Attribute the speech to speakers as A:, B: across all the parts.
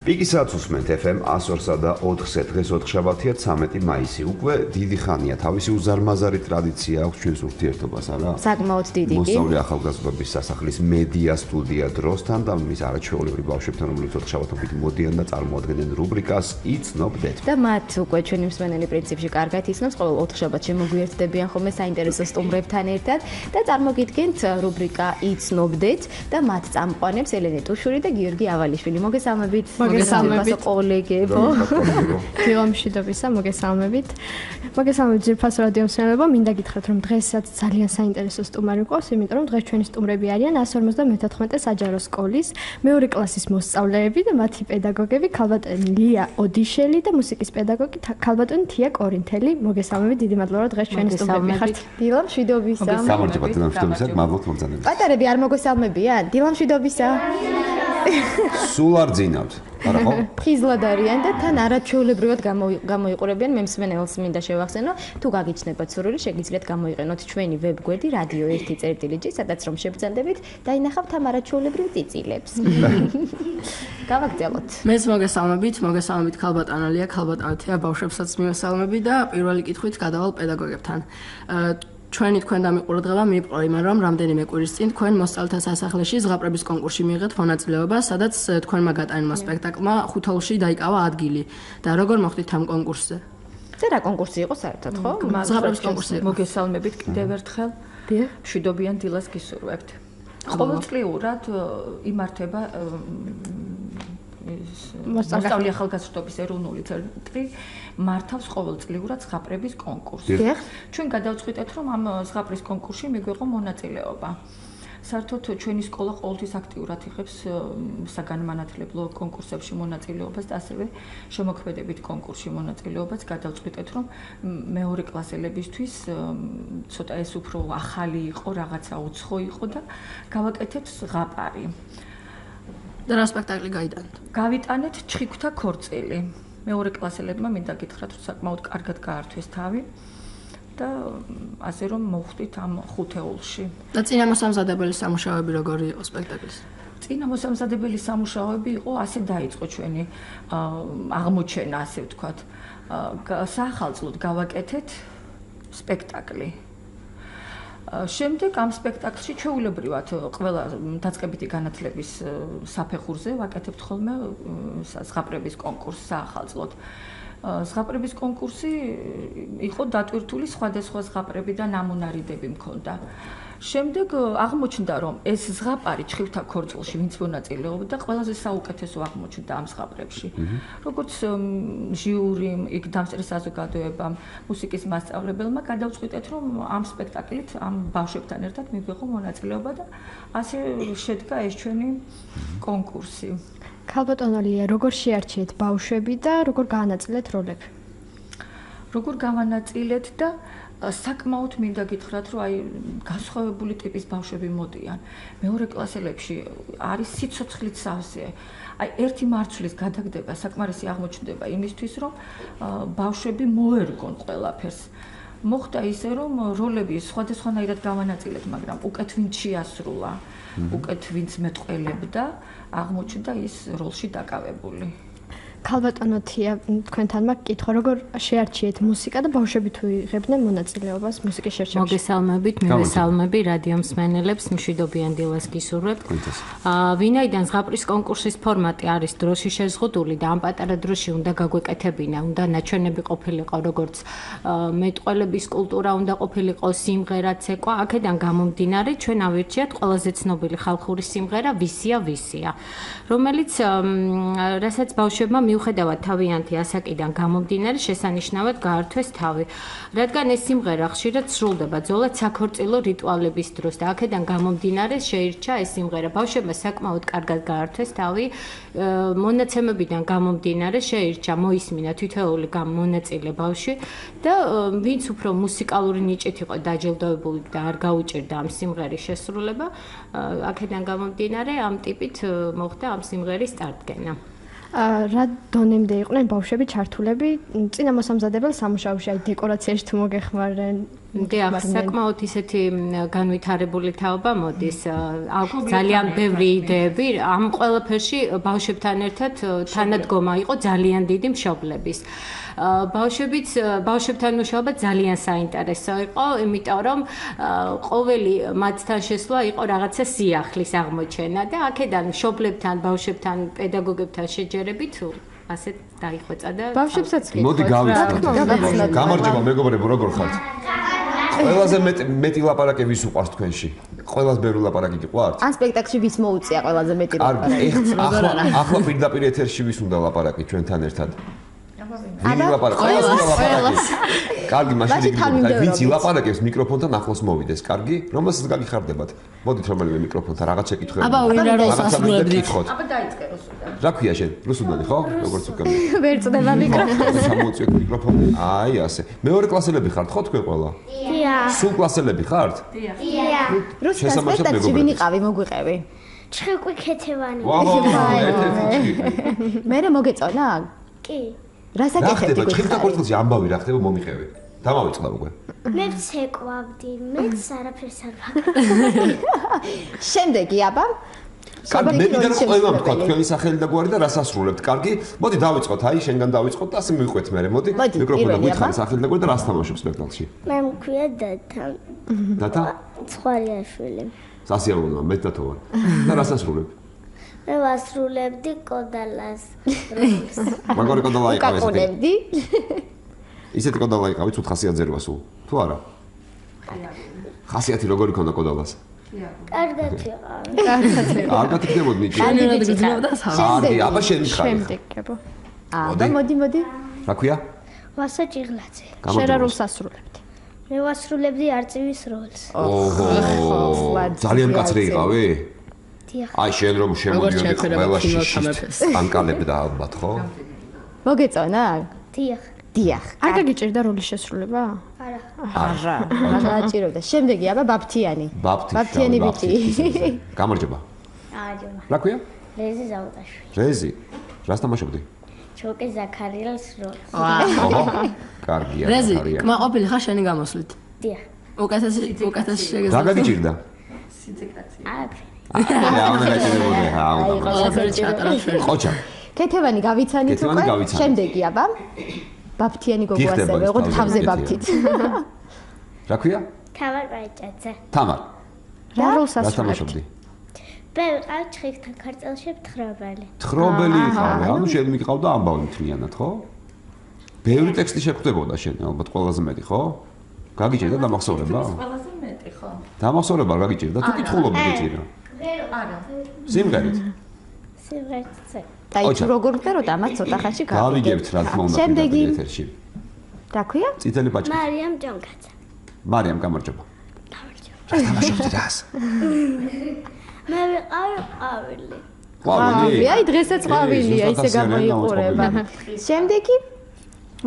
A: პიკისაც უსმენთ FM 102 და 4-ზე დღეს 4 შაბათია 13 მაისი. უკვე დიდი ხანია თავისი უზარმაზარი ტრადიცია აქვს ჩვენს ურთიერთობას, არა?
B: საკმაოდ დიდი.
A: მოსწავლე ახალგაზრდობის სასახლის მედია სტუდია დროსთან და მის არაჩვეულებრივ ბავშვებთან, რომლებიც 4 შაბათობით მოდიან და წარმოადგენენ რუბრიკას იცნობდეთ.
B: და მათ უკვე ჩვენი მსმენელი პრინციპში კარგად იცნობს, ყოველ 4 შაბათში მოგვიერთდებიან ხოლმე საინტერესო სტუმრებთან ერთად და წარმოგიდგენთ რუბრიკა იცნობდეთ და მათ წამყვანებს ელენე ტუშური და გიორგი ავალიშვილი. მოგესალმებით.
C: მოგესალმებით
B: კოლეგებო.
C: დილამშვიდობისა, მოგესალმებით. მოგესალმებით ძირფას რადიო მსმენელებო, მინდა გითხრათ რომ დღესაც ძალიან საინტერესო სტუმარი გვყავს, იმიტომ რომ დღეს ჩვენი სტუმრები არიან 154 საჯარო სკოლის მეორე კლასის მოსწავლეები და მათი პედაგოგები ქალბატონი ლია ოდიშელი და მუსიკის პედაგოგი ქალბატონი თია კორინთელი. მოგესალმებით, დიდი მადლობა რომ დღეს ჩვენი სტუმრები ხართ.
B: დილამშვიდობისა.
A: გამარჯობა დილამშვიდობისა, მადლობთ მოგზაურობისთვის.
B: პატარები არ მოგესალმებიან? დილამშვიდობისა.
A: სულ არ ძინავთ. არა ხო?
B: ხიზლად არიან და თან არაჩვეულებრივად გამოიყურებიან მემსმენელს მინდა შევახსენო, თუ გაგიჩნდებათ სურვილი, შეგიძლიათ გამოიყენოთ ჩვენი ვებგვერდი Radio 1.j, სადაც რომ შეგძანდებით და ინახავთ ამ არაჩვეულებრივ წიწილებს. გავაგრძელოთ.
C: მეც მოგესალმებით ქალბატონო ლია, ქალბატონი თია, ბავშვებსაც მივესალმები და პირველი კითხვით გადავალ პედაგოგებთან. ჩვენი თქვენ დამიყურებება მიიპყრო იმან რომ რამდენიმე კვირის წინ თქვენ მოსწავლეთა სასახლეში ზღაპრების კონკურსში მიიღეთ მონაწილეობა, სადაც თქვენმა გატანილმა სპექტაკლმა ხუთოლში დაიკავა ადგილი და როგორ მოხდით ამ კონკურსზე?
B: და რა კონკურსი იყო საერთოდ, ხო?
C: ზღაპრების კონკურსი.
D: მოგესალმებით კიდევ ერთხელ. მშვიდობიან დილას გისურვებთ. ყოველწლიურად იმართება მოსწავლე ახალგაზრდობის ეროვნული ცენტრი მართავს ყოველწლიურად ზღაპრების კონკურსს. ჩვენ გადავწყვიტეთ, რომ ამ ზღაპრის კონკურსში მიგვეღო მონაწილეობა. საერთოდ ჩვენი სკოლა ყოველთვის აქტიურად იღებს საგანმანათლებლო კონკურსებში მონაწილეობას და ასევე შემოქმედებით კონკურსში მონაწილეობას. გადავწყვიტეთ, რომ მეორე კლასელებისთვის ცოტა ეს უფრო ახალი იყო, რაღაცა უცხო იყო და გავაკეთეთ ზღაპარი.
C: და რა სპექტაკლი გაიტანეთ?
D: გავიტანეთ ჩხიკვთა ქორწილი. მეორე კლასელებმა მინდა გითხრათ, რომ საკმაოდ კარგად გაართვეს თავი და ასე რომ მოვხდით ამ ხუთეულში.
C: და წინამოსამზადებელი სამუშაოები როგორი იყო სპექტაკლის?
D: წინამოსამზადებელი სამუშაოები იყო, ასე დაიწყო ჩვენი აღმოჩენა, ასე ვთქვათ. საახალწლოდ გავაკეთეთ სპექტაკლი. შემდეგ ამ სპექტაკლში ჩვეულებრივად ყველა დაწყებითი განათლების საფეხურზე ვაკეთებთ ხოლმე ზღაპრების კონკურსს საახალწლოდ. ზღაპრების კონკურსი იყო დატვირთული სხვადასხვა ზღაპრები და ნამუნარიდები მქონდა. შემდეგ აღმოჩნდა, რომ ეს ზღაპარი ჩხიკვთა ქორწილში ვინც მონაწილეობდა, ყველაზე საუკეთესო აღმოჩნდა ამ ზღაპრებში. როგორც ჟიურიმ, იქ დამწერლ საზოგადოებამ, მუსიკის მასწავლებელმა გადავწყვიტეთ, რომ ამ სპექტაკლით ამ ბავშვებთან ერთად მიგვეღო მონაწილეობა და ასე შედგა ეს ჩვენი კონკურსი.
C: ქალბატონო ლია, როგორ შეარჩიეთ ბავშვები და როგორ გაანაწილეთ როლები?
D: როგორ გავანაწილეთ და საკმაოდ მინდა გითხრათ, რომ აი განსხვავებული ტიპის ბავშვები მოდიან. მეორე კლასელებში არის სიცოცხლით სავსე. აი ერთი მარცვლის გადაგდება საკმარისი აღმოჩნდება იმისთვის, რომ ბავშვები მოერგონ ყველაფერს. მოხდა ისე, რომ როლები სხვადასხვანაირად გავანაწილეთ, მაგრამ უკეთ ვინც შეასრულა, უკეთ ვინც მეტყველებდა, აღმოჩნდა ის როლში დაკავებული.
C: ქალბატონო თია, თქვენთან მაქვს კითხვა, როგორ შეარჩიეთ მუსიკა და ბავშვები თუ იღებდნენ მონაწილეობას მუსიკის შერჩევაში?
E: მოგესალმებით, მივესალმები რადიო მსმენელებს, მშვიდობიან დილას გისურვებთ. ვინაიდან ზღაპრის კონკურსის ფორმატი არის დროში შეზღუდული და ამ პატარა დროში უნდა გაგვეკეთებინა, უნდა ნაჩვენები ყოფილიყო, როგორც მეტყველების კულტურა უნდა ყოფილიყო, სიმღერა, ცეკვა, აქედან გამომდინარე, ჩვენ ავირჩიეთ ყველაზე ცნობილი ხალხური სიმღერა ვისია, რომელიც რასაც ბავშვებმა მიუხედავად თავიანთი ასაკიდან გამომდინარე შესანიშნავად გაართვეს თავი. რადგან ეს სიმღერა ხშირად სრულდება ძოლად საქორწილო რიტუალების დროს და აქედან გამომდინარე შეირჩა ეს სიმღერა ბავშვებმა საკმაოდ კარგად გაართვეს თავი. მონაცემებიდან გამომდინარე შეირჩა მოისმინა თითოეული მონაწილე ბავშვი და ვინც უფრო მუსიკალური ნიჭით იყო დაჯილდოებული და არ გაუჭირდა ამ სიმღერის შესრულება, აქედან გამომდინარე ამ ტიპით მოხდა ამ სიმღერის წარდგენა.
C: რა დონემდე იყვნენ ბავშვები ჩართულები წინამოსამზადებელ სამუშაოში, აი დეკორაციაში თუ მოგეხმარენ,
E: დიახ, საკმაოდ ისეთი განვითარებული თაობა მოდის. აქვს ძალიან ბევრი იდეები. ამ ყველაფერში ბავშვებთან ერთად თანადგომა იყო ძალიან დიდი მშობლების. ბავშვებთან მუშაობა ძალიან საინტერესო იყო, იმიტომ რომ ყოველი მათთან შესვლა იყო რაღაცა სიახლის აღმოჩენა და აქედან მშობლებთან, ბავშვებთან, პედაგოგებთან შეჯერებით ასეთ დაიხვეწა და
B: ბავშვებსაც კი.
A: მოდი გავიცნობთ. გამარჯობა მეგობრებო, როგორ ხართ? ყველაზე მეტი ლაპარაკი ვის უყვარს თქვენში? ყველაზე ბევრი ლაპარაკი გიყვართ?
B: ან სპექტაკლში ვის მოუწია ყველაზე მეტი ლაპარაკი?
A: ახლა პირდაპირ ეთერში ვის უნდა ლაპარაკი ჩვენთან ერთად? ვინი ლაპარაკი? ყველას. კარგი, მაშინ ვინც ილაპარაკებს მიკროფონთან ახლოს მოვიდეს, კარგი? რომელსაც გაგიხარდებათ. მოდით რომელიმე მიკროფონთან რაღაც შეკითხვები.
F: აბა ვინ რა როსასრულებდით?
D: აბა დაიწყე რუსუდან.
A: რა ქვია შენ? რუსუდანი ხო? როგორც უკან.
B: ვერ წდება მიკროფონი.
A: სამოწიოთ მიკროფონი. აი ასე. მეორე კლასელები ხართ ხო თქვენ ყველა?
C: დიახ.
A: სულ კლასელები ხართ?
C: დიახ.
B: რუსთან სპექტაკლში ვინ იყავი, მოგვიყევი?
C: ჩხეკვი ქეთევანი.
A: ვაუ, ერთ-ერთი.
B: მერე მოგეწონა?
C: კი.
B: რა
A: რა
B: საკეთებდი
A: ხდება?
B: გითხარი?
A: ჭხილთა კორტელში ამბავი რა ხდება მომიყევი. დამავიწყდა უკვე.
C: მე ცეკვავდი, მეც არაფერს არ ვაკეთებ.
B: შემდეგი აბა
A: კარგი, მე მინდა რომ ყველამ თქვა თქვენი სახელი და გვარი და რას ასრულებთ. კარგი? მოდი დავიწყოთ, აი შენგან დავიწყოთ და ასე მივიყვეთ მე. მოდი მიკროფონი გითხარი სახელი და გვარი და რას თამაშობ სპექტაკლში?
C: მე მქვია დათა.
A: დათა?
C: ცხვარიაშვილი.
A: სასიამოვნოა, მე დათო ვარ. და რას ასრულებ?
C: მე ვასრულებდი კოდალას როლს.
A: მაგარი კოდალა იყავი ესეთი.
B: უკაკუნებდი?
A: ისეთი კოდალა იყავი, ცუდ ხასიათზე როა სულ. თუ არა? ხასიათი როგორი ქონდა კოდალას?
C: კარგად იყავი.
A: კარგად იქნებოდი ნიჭი. კარგი, აბა შენ მიხარი.
C: შემდეგებო.
B: აბა მოდი.
A: რა ქვია?
C: ვასა ჭიღლაძე.
A: შენ რა როლს
C: ასრულებდი? მე ვასრულებდი არწივის როლს.
A: ოჰო. ძალიან კაცრი იყავი?
C: დიახ.
A: აი შენ რომ შემოდიოდი ყველა შიშის ანკალებდა ალბათ, ხო?
B: მოგეწონა?
C: დიახ.
B: არ გაგიჭირდა როლის შესრულება?
C: არა.
B: არა გააჭირებდა. შემდეგი აბა ბაფთიანი. ბაფთიანი ბიჭი.
A: გამარჯობა.
C: გამარჯობა.
A: რა ქვია?
C: რეზი ზაუტაშვილი.
A: რეზი. რას თამაშობდი?
C: ჩოკე ზაქარიელს როლს.
A: ოჰო. კარგია.
F: რეზი, კმაყოფილი ხარ შენი გამოსვლით?
C: დიახ.
F: უკეთესი შეგეძლო.
A: რა გაგიჭირდა?
C: არაფერი.
A: ყოჩა.
B: ქეთევანი გავიცანით
A: ქეთევანი
B: უკვე.
A: გავიცანით.
B: შემდეგი აბა ბაფთიანი გოგო
A: გიხდება
B: ასევე,
A: ის
B: ოღონდ
A: თავზე
B: თავზე
A: კეთია.
B: ბაფთით.
A: რა ქვია?
C: თამარ პაიჭაძე.
A: თამარ.
B: რა როლს
A: რას
B: ასრულებთ?
A: თამაშობდი?
C: მე ვიყავ ჩხიქთან ქართელში მთხრობელი.
A: თხრობელი იყავი, ანუ შენ მიყავდა ამბავი მთლიანად, ხო? ბევრი ტექსტი შეხვდებოდა შენ, ალბათ ყველაზე მეტი, ხო? გაგიჭირდა დამახსოვრება?
D: ყველაზე მეტი ხო?
A: დამახსოვრება არ გაგიჭირდა, თუ კითხულობდი გიჭირდა.
D: არა.
A: სიმღერით.
C: სიმღერით.
B: აი თუ როგორ ვწეროთ, ამას ცოტა ხანში
A: გავიგებთ რა თქმა უნდა
B: შემდეგი
A: ეთერში.
B: რა ქვია?
A: წითელი პაჭკი.
C: მარიამ ჯონკაძე.
A: მარიამ გამარჯობა.
C: გამარჯობა.
A: რას თამაშობდი რას?
C: მე ვიყავ ყვავილი.
B: ყვავილი, აი დღესაც ყვავილია, ისე გამოიყურება. შემდეგი?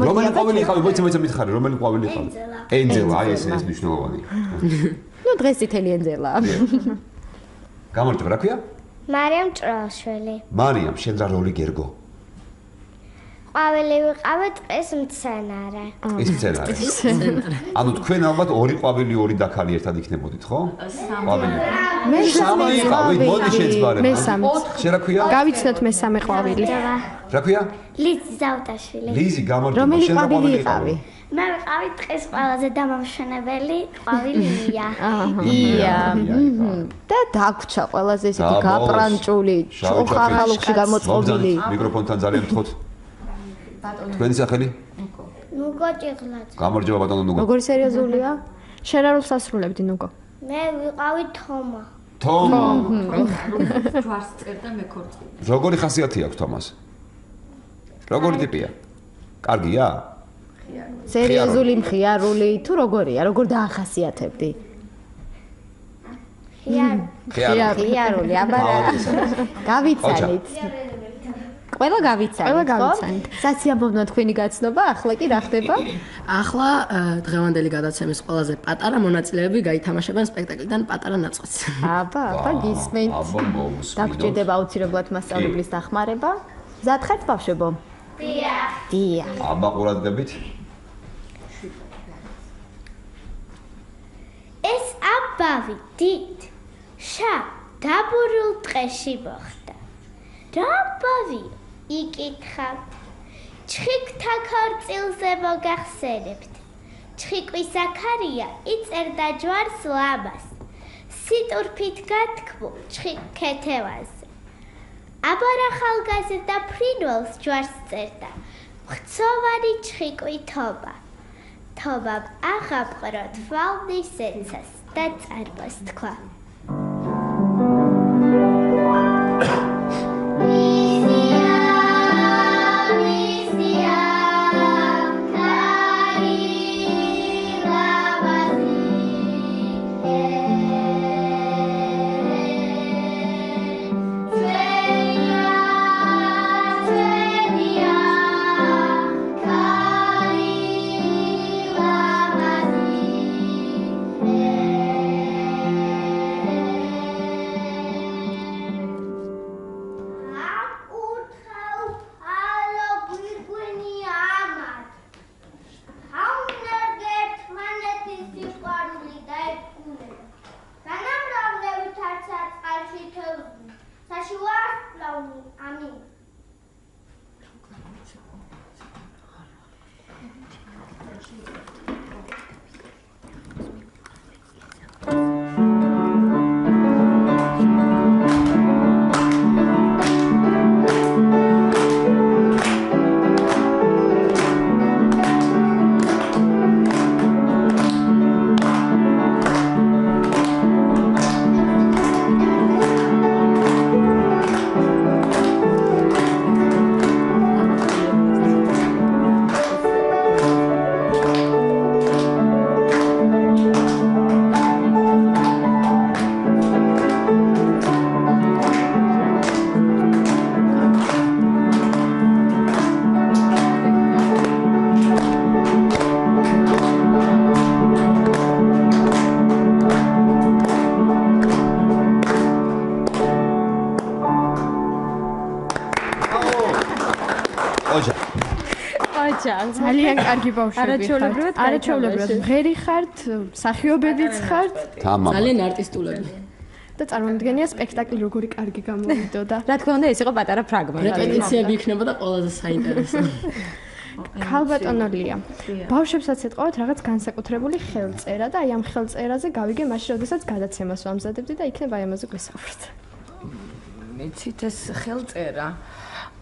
A: რომელი ყვავილი იყავი, მოიცა მითხარი, რომელი ყვავილი იყავი? ენძელა, აი ეს მნიშვნელოვანია.
B: ნუ დღეს წითელი ენძელა.
A: გამარჯობა, რა ქვია?
C: მარიამ ჭრალშვილი.
A: მარიამ, შენ რა როლი გერგო?
C: ყვავილი ვიყავ ტყის მცენარე.
A: ეს მცენარე. ანუ თქვენ ალბათ ორი ყვავილი, ორი დაქალი ერთად იქნებოდით, ხო? ყვავილი.
B: მე
A: სამი იყავით, მოდი შეცბარე.
C: მესამე.
A: შენ რა ქვია?
C: გავიცნოთ მესამე ყვავილი.
A: რა ქვია?
C: ლიზი ზაუტაშვილი.
A: ლიზი, გამარჯობა.
B: რომელი
A: შენ რა
B: ყვავილი იყავი?
C: მე ვიყავი ტყის ყველაზე დამამშვენებელი ყვავილი ია.
B: ია. და დაგვრჩა ყველაზე ესეთი გაპრანჭული, ხახალუხში გამოწყობილი.
A: მიკროფონთან ძალიან მთხოთ. თქვენი სახელი?
C: ნუგო ჭიღლაძე.
A: გამარჯობა ბატონო ნუგო.
B: როგორი სერიოზულია?
C: შენ რა როლს ასრულებდი ნუგო? მე ვიყავი თომა.
A: თომა.
D: ჯვარს წერდა მე ქორწი.
A: როგორი ხასიათი აქვს თომას? როგორი ტიპია? კარგია?
B: სერიოზული, მხიარული, თუ როგორია? როგორ დაახასიათებდი? მხიარული, აბა გავიცანით. ყველა გავიცანით, ხო? სასიამოვნოა თქვენი გაცნობა, ახლა კი რა ხდება?
F: ახლა დღევანდელი გადაცემის ყველაზე პატარა მონაწილეები გაითამაშებენ სპექტაკლიდან პატარა ნაწყვეტს.
B: აბა, გისმენთ. დაგჭირდება აუცილებლად მასწავლებლის დახმარება. მზად ხართ ბავშვებო? დიახ.
A: აბა ყურადღებით.
G: გავიდით, შავ დაბურულ ტყეში მოხდა. რა ამბავია? იკითხავ. ჩხიკვთა ქორწილზე მოგახსენებთ. ჩხიკვი ზაქარია იწერდა ჯვარს ლამას. სიტურფით გათქმულ ჩხიკვ-ქეთევაზე. აბარახალგაზრდა ფრინველს ჯვარს წერდა. ხვცოვანი ჩხიკვი თომა. თომამ აღაპყრო თვალნის ეცას და წარმოს თქვა.
C: ძალიან კარგი ბავშვები ხართ. არაჩვეულებრივად ღერი ხართ, მსახიობებიც ხართ.
F: ძალიან არტისტულები.
C: და წარმომიდგენია სპექტაკლი როგორი კარგი გამოვიდოდა.
E: რა თქმა უნდა, ეს იყო პატარა ფრაგმენტი.
F: რეპეტიციები იქნებოდა ყველაზე საინტერესო.
C: ქალბატონოლია. ბავშვებსაც ეთყავთ რაღაც განსაკუთრებული ხელწერა და აი ამ ხელწერაზე გავიგე მაშინ, როდესაც გადაცემას ვამზადებდი და იქნება აი ამაზე გვესაუბროთ.
D: მეცით ეს ხელწერა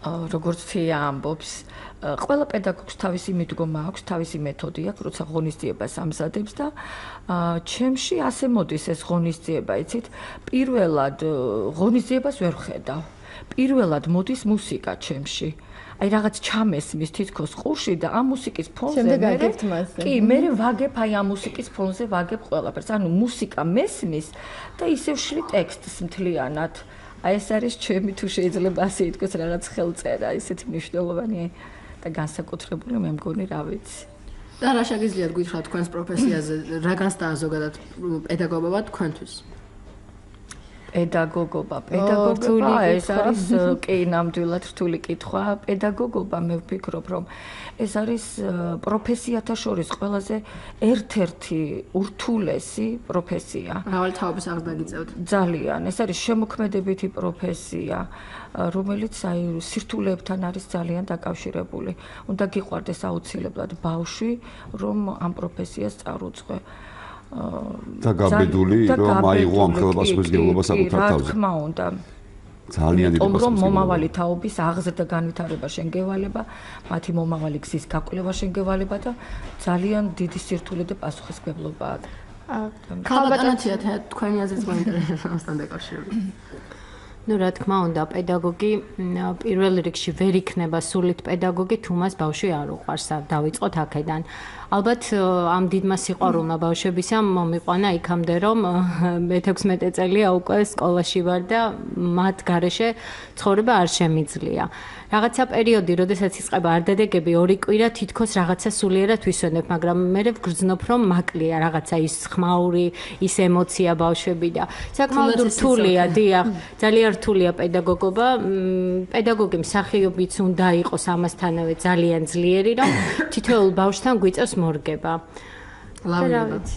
D: როგორც თია ამბობს, ყველა პედაგოგს თავისი მიდგომა აქვს, თავისი მეთოდი აქვს, როცა ღონისძიებას ამზადებს და ჩემში ასე მოდის ეს ღონისძიება, იცით, პირველად ღონისძიებას ვერ ხედავ. პირველად მოდის მუსიკა ჩემში. აი რაღაც ჩამესმის თითქოს ყურში და ამ მუსიკის ფონზე მე ვაგებ აი ამ მუსიკის ფონზე ვაგებ ყველაფერს. ანუ მუსიკა მესმის და ისევ შლი ტექსტს მთლიანად. აი ეს არის ჩემი თუ შეიძლება ასე ითქვას რაღაც ხელწერა, ისეთი მნიშვნელოვანი და განსაკუთრებული მე მგონი რა ვიცი.
F: და რა შეგიძლიათ გითხრათ თქვენს პროფესიაზე, რა განსტაა ზოგადად პედაგოგობა თქვენთვის?
D: პედაგოგობა ეს არის კი ნამდვილად რთული კითხვა. პედაგოგობა მე ვფიქრობ, რომ ეს არის პროფესიათა შორის ყველაზე ერთ-ერთი ურთულესი პროფესია.
F: მრავალი თაობის აღზრდა გიწევთ.
D: ძალიან, ეს არის შემოქმედებითი პროფესია, რომელიც აი სირთულეებთან არის ძალიან დაკავშირებული. უნდა გიყვარდეს აუცილებლად ბავშვი, რომ ამ პროფესიას წარუძღვე.
A: და გაბედული რომ აიღო ამ ხელფასმოსგებლობა საკუთარ თავზე.
D: რა თქმა უნდა.
A: ძალიან დიდი
D: პასუხისმგებლობა. მომავალი თაობის აღზრდა განვითარება შენგევალება, მათი მომავალი გზის გაკვლევა შენგევალება და ძალიან დიდი სირთულე და პასუხისმგებლობაა.
F: ქალბატონია თქვენი აზრით მოინტერესებს ამასთან დაკავშირებით.
E: ну რა თქმა უნდა პედაგოგი პირველ რიგში ვერ იქნება სულით პედაგოგი თუ მას ბავშვი არ უყვარს. დავიწყოთ აქედან. ალბათ ამ დიდმა სიყვარულმა ბავშვებისა მომიყვანა იქამდე რომ მე-16 წელია უკვე სკოლაში ვარ და მათ გარეშე ცხოვრება არ შემიძლია. რაღაცა პერიოდი, როდესაც იწყება არდადეგები, 2 კვირა თითქოს რაღაცა სულიერად ვისვენებ, მაგრამ მე ვგრძნობ რომ მაკლია რაღაცა ის ხმაური, ის ემოცია ბავშვები და საკმაოდ რთულია, დიახ, ძალიან რთულია პედაგოგობა. პედაგოგი მსახიობიც უნდა იყოს ამასთანავე ძალიან ძლიერი, რომ თითოეულ ბავშვთან გვიწევს მორგება. ლავით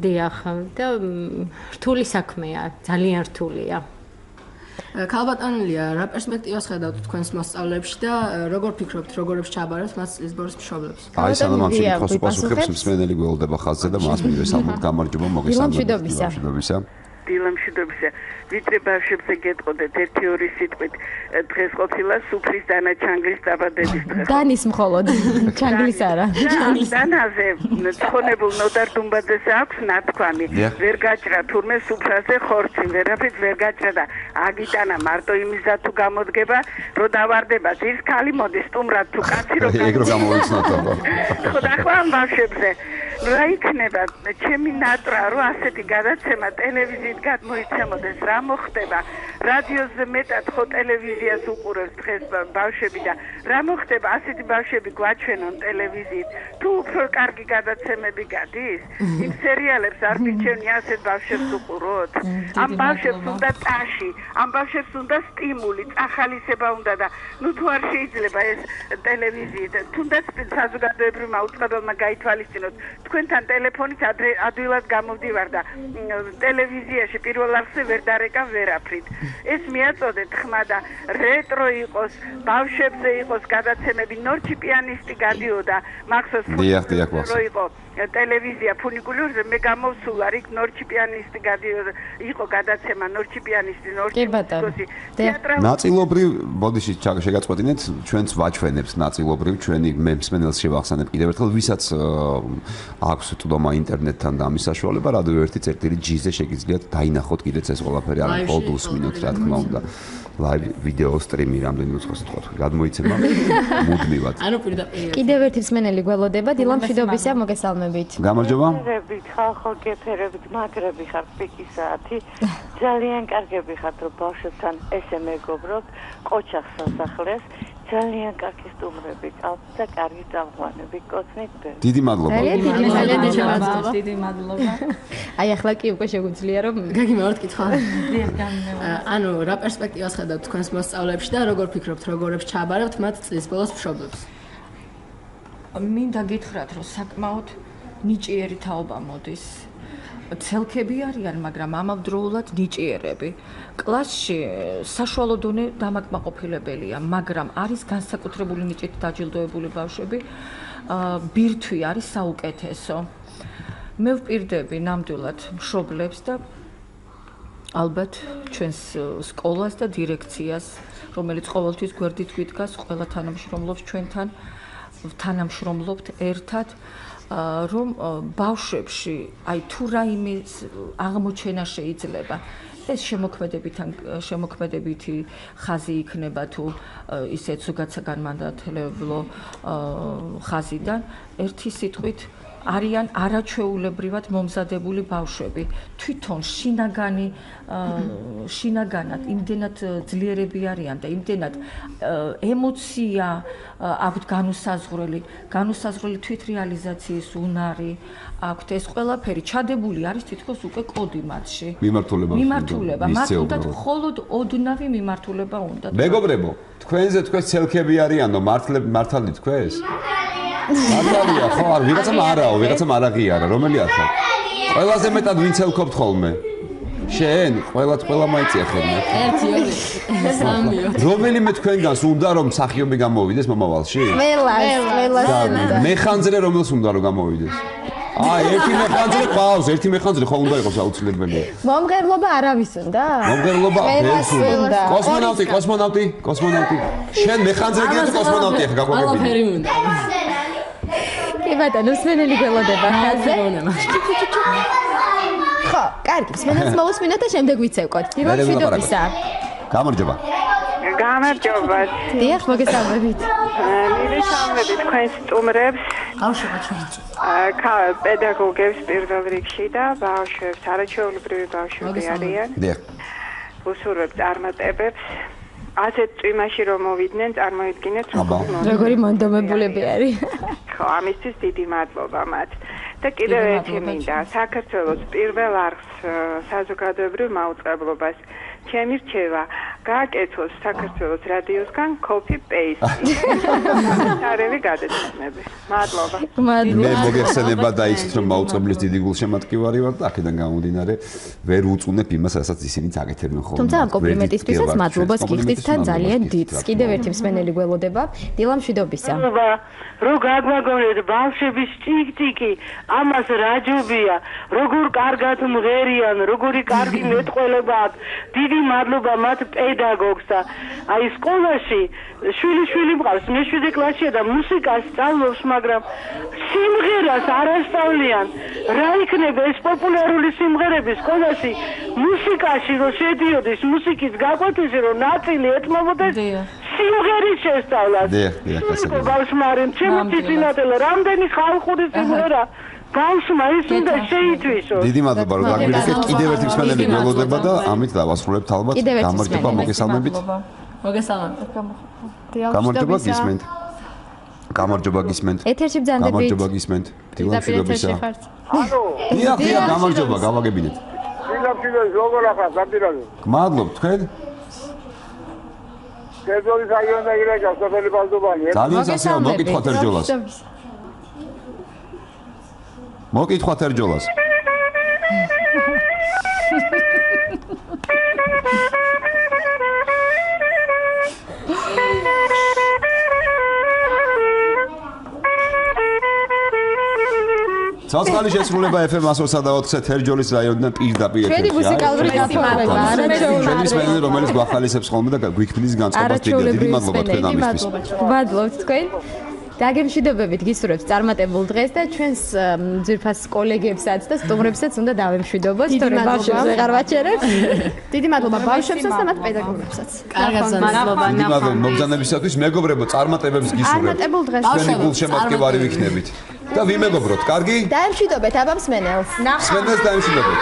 E: დიახ და რთული საქმეა ძალიან რთულია
F: ქალბატონელია რა პერსპექტივას ხედავთ თქვენს მოსწავლეებში და როგორ ფიქრობთ როგორებს ჩაბარებთ მას წლისბორის მშობლებს
A: აი სანამ ამ შემთხვევაში პასუხებს მსმენელი გველდება ხაზზე და მას მივესალმოთ გამარჯობა მოგესალმებით
H: დილამშვიდობისა ვიწრე ბავშვებზე გეტყოდეთ 1-2 სიტყვით დღეს ყოფილა სუფრის დანა ჩანგლის დაბადების დღე
B: დანის მხოლოდ ჩანგლის არა
H: დანაზე ცხონებულ ნოდარ დუმბაძეს აქვს ნათქვამი ვერ გაჭრა თურმე სუფრაზე ხორცი ვერაფრით ვერ გაჭრა და აგიტანა მარტო იმისა თუ გამოდგება რომ დავარდება ის ქალი მოდის სტუმრად თუ კაცი რომ
A: ეგრო გამოვიცნოთ
H: ხოდა ხო ამ ბავშვებზე რა იქნება ჩემი ნატრა რომ ასეთი გადაცემა ტელევიზიით გადმოიცემოდეს რა მოხდება რადიოზე მეტად ხო ტელევიზიას უყურებს დღეს ბავშვები და რა მოხდება ასეთი ბავშვები გვაჩვენონ ტელევიზიით თუ უფრო კარგი გადაცემები გადის იმ სერიალებს არ მიჩვენი ასეთ ბავშვებს უყუროთ ამ ბავშვებს უნდა ტაში ამ ბავშვებს უნდა სტიმული წახალისება უნდა და ნუ თუ არ შეიძლება ეს ტელევიზიით თუნდაც საზოგადოებრივმა უწყებელმა გაითვალისწინოთ თქვენთან ტელეფონით ადვილად გამოვდივარ და ტელევიზიაში პირველ არხზე ვერ დარეკა ვერაფრით. ეს მიაწოდეთ ხმა და რეტრო იყოს, ბავშვებზე იყოს გადაცემები, ნორჩი პიანისტი გადიოდა, მახსოვს რო იყო ტელევიზია ფუნიკულიურზე მე გამოვსულა იქ ნორჩი პიანისტი გადიოდა, იყო გადაცემა ნორჩი პიანისტი, ნორჩი მუსიკოსი.
A: ნაწილობრივ ბოდიში შეგაწყვეტინეთ, ჩვენც ვაჩვენებთ ნაწილობრივ, ჩვენი მე მსმენელს შევახსენებ კიდევ ერთხელ, ვისაც აქვს წვდომა ინტერნეტთან და ამის საშუალება, რადიო 1.G-ზე შეგიძლიათ დაინახოთ კიდეც ეს ყველაფერი, არ მხოლოდ უსმინოთ, რა თქმა უნდა. ლაივ ვიდეო სტრიმი რამდენი უცხოს თქვა გადმოიცემა მუდმივად.
F: ანუ პირდაპირ.
B: კიდევ ერთი მსმენელი გველოდება, დილამშვიდობისა, მოგესალმებით.
A: გამარჯობა.
H: ხალხო გეფერებით, მაგრები ხართ პიკისაათი. ძალიან კარგები ხართ, რომ ბავშვებთან ესე მეგობრობთ, ყოჩახს სასახლეს. ძალიან კარგი სტუმრები ყავთ და კარგი წამყვანები კოცნით.
A: დიდი მადლობა.
D: დიდი მადლობა.
B: აი ახლა კი უკვე შეგვიძლია რომ
F: გაგიმეორთ კითხვა. ანუ რა პერსპექტივას ხედავთ თქვენს მოსწავლეებში და როგორ ფიქრობთ როგორებს ჩაბარებთ მათ წლის ბოლოს მშობლებს?
D: მინდა გითხრათ რომ საკმაოდ ნიჭიერი თაობა მოდის. ცელქები არიან, მაგრამ ამავდროულად ნიჭიერები. კლასში საშუალო დონე დამაკმაყოფილებელია, მაგრამ არის განსაკუთრებული ნიჭით დაჯილდოებული ბავშვები. ბირთვი არის საუკეთესო. მე ვპირდები ნამდვილად მშობლებს და ალბათ ჩვენს სკოლას და დირექციას, რომელიც ყოველთვის გვერდით გვიდგას, ყველა თანამშრომლობს ჩვენთან, თანამშრომლობთ ერთად. რომ ბავშვებში აი თუ რაიმე აღმოჩენა შეიძლება ეს შემოქმედებითი ხაზი იქნება თუ ისეთ ზოგად საგანმანათლებლო ხაზიდან ერთი სიტყვით არიან არაჩვეულებრივად მომზადებული ბავშვები თვითონ შინაგანად იმდენად ძლიერები არიან და იმდენად ემოცია აქვთ განუსაზღვრელი თვითრეალიზაციის უნარი აქვთ ეს ყველაფერი ჩადებული არის თითქოს უკვე კოდი მათში მიმართულება მათ უნდათ მხოლოდ ოდნავი მიმართულება უნდათ
A: მეგობრებო თქვენზე თქვენ ცელქები არიანო მართალი თქვენს მართალია ხო არ ვიღაცამ არ აღიარა რომელი ახლა ყველაზე მეტად ვინ ცელქობთ ხოლმე შენ ყველა მაიწია ხოლმე 1 2 3 რომელიმე თქვენგანს უნდა რომ მსახიობი გამოვიდეს მომავალში
B: ყველა
A: მეხანძრე რომელს უნდა რომ გამოვიდეს ერთი მეხანძრე ყავს ერთი მეხანძრე ხო უნდა იყოს აუცილებელია
B: მომღერლობა არავის უნდა
A: მომღერლობა კოსმონავტი შენ მეხანძრე კიდე თუ კოსმონავტი ახლა გაგვაგებინე
B: კი ბატონო მსმენელი გველოდება ხაზე ხო კარგი მსმენელს მოვუსმინოთ და შემდეგ ვიცევკოთ დილამშვიდობისა
A: გამარჯობა
H: გამარჯობა
B: დიახ მოგესალმებით
H: მივესალმებით თქვენს სტუმრებს
F: ბავშვებად ჩვენც
H: პედაგოგებს პირველ რიგში და ბავშვებს არაჩვეულებრივი ბავშვები არიან
A: დიახ
H: უსურვებ წარმატებებს ასეთ წვიმაში რომ მოვიდნენ წარმოიდგინეთ
B: როგორი მონდომებულები არის
H: ხო ამისთვის დიდი მადლობა მათ და კიდევ ერთი მინდა საქართველოს პირველ არხს საზოგადოებრივ მაუწყებლობას ჩემი რჩევა გააკეთოს საქართველოს რადიოსგან copy paste. არევი გადაცემები. მადლობა.
A: მე მოგეხსენება დაიცით რომ მაუწყებლის დიდი გულშემატკივარი ვარ და აქედან გამომდინარე ვერ უწუნებ იმას, რასაც ისინი წაკეთებენ ხოლმე.
B: თუმცა ამ კომპლიმენტისთვისაც მადლობას გიხდით თან ძალიან დიდს. კიდევ ერთი მსმენელი გველოდება. დილა მშვიდობისა.
H: რო გაგვაგონეთ ბავშვების ჭიკჭიკი, ამას რაჯობია, როგორ კარგად მღერიან, როგორი კარგი მეტყველება აქვს. დიდი მადლობა მათ პედაგოგს და აი სკოლაში შვილი მყავს, მე-7 კლასია და მუსიკას სწავლობს, მაგრამ სიმღერას არ ასწავლიან. რა იქნება ეს პოპულარული სიმღერები სკოლაში, მუსიკაში რო შედიოდეს, მუსიკის გაკვეთილში რო ნაწილი ეთმობოდეს სიმღერის შესწავლას. ბავშვმარემ, ჩემი წინადელა, რამდენი ხალხური სიმღერა ბავშვმა ის უნდა შეითვისო.
A: დიდი მადლობა რომ გაგვირეკეთ. კიდევ ერთი მსმენელი გველოდება და ამით დავასრულებთ ალბათ. გამარჯობა, მოგესალმებით.
F: მოგესალმებით.
A: გამარჯობა გისმენთ. გამარჯობა გისმენთ.
B: ეთერში ბრძანდებით.
A: გამარჯობა გისმენთ. დილა მშვიდობისა.
H: ანუ
A: დიახ, გამარჯობა, გავაგებინეთ.
H: დილა მშვიდობისა, როგორ ახლა დაპირალი?
A: მადლობთ, თქვენ?
H: კერძოლის რაიონიდან ირეკა სოფელი ბალდუბანი.
A: ძალიან სასიაო, მოკითხოთ ერჯოლას. მოკითხოთ ერჯოლას. ცალკალი შესრულება FM 104 თერჯოლის რაიონიდან პირდაპირ ეთერში.
B: ჩვენი მუსიკალური გაფორმება, არაჩვეულებრივი.
A: ჩვენი მსმენელი, რომელიც გვახალისებს ხოლმე და გვიქთბის განწყობას დიდი მადლობა თქვენ ამისთვის.
B: მადლობთ თქვენ. დაგემშვიდობებით გისურვებთ წარმატებულ დღეს და ჩვენს ძირფას კოლეგებსაც და სტუმრებსაც უნდა დავემშვიდობოთ, თორემ ბავშვებს ვეღარ ვაჩერებთ.
C: დიდი მადლობა ბავშვებსაც და მათ პედაგოგებსაც.
F: კარგად მადლობა.
A: დიდი მადლობა მოგზაურობისათვის. მეგობრებო, წარმატებებს გისურვებთ.
C: წარმატებულ დღეს.
A: ჩვენი გულშემატკივარი ვიქნებით. და ვიმეგობროთ, კარგი?
B: დაემშვიდობეთ აბა მსმენელს.
A: მსმენელს დაემშვიდობეთ.